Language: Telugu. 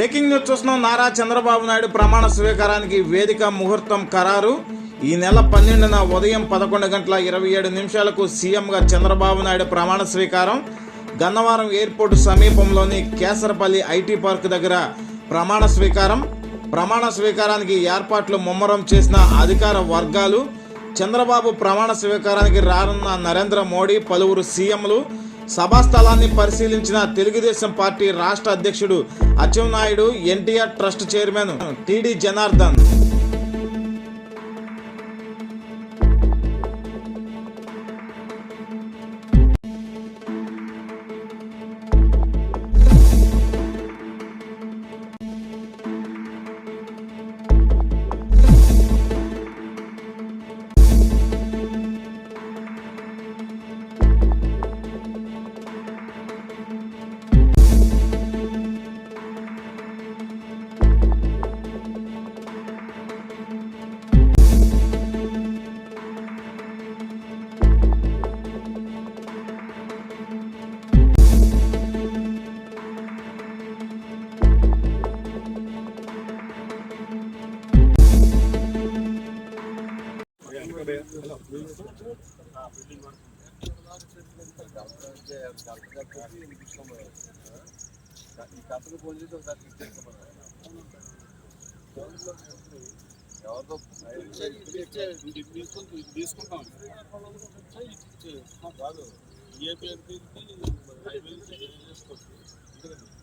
బ్రేకింగ్ న్యూస్ చూస్తున్నాం. నారా చంద్రబాబు నాయుడు ప్రమాణ స్వీకారానికి వేదిక ముహూర్తం ఖరారు. ఈ నెల 12న ఉదయం 11:27 సీఎంగా చంద్రబాబు నాయుడు ప్రమాణ స్వీకారం. గన్నవరం ఎయిర్పోర్టు సమీపంలోని కేసరపల్లి ఐటీ పార్క్ దగ్గర ప్రమాణ స్వీకారం. ప్రమాణ స్వీకారానికి ఏర్పాట్లు ముమ్మరం చేసిన అధికార వర్గాలు. చంద్రబాబు ప్రమాణ స్వీకారానికి రానున్న నరేంద్ర మోడీ, పలువురు సీఎంలు. సభాస్థలాన్ని పరిశీలించిన తెలుగుదేశం పార్టీ రాష్ట్ర అధ్యక్షుడు Atchannaidu, NTR trust chairman TD Janardhan. తీసుకుంటాం కాదు ఏ పేరు తీసి చేసుకోవచ్చు.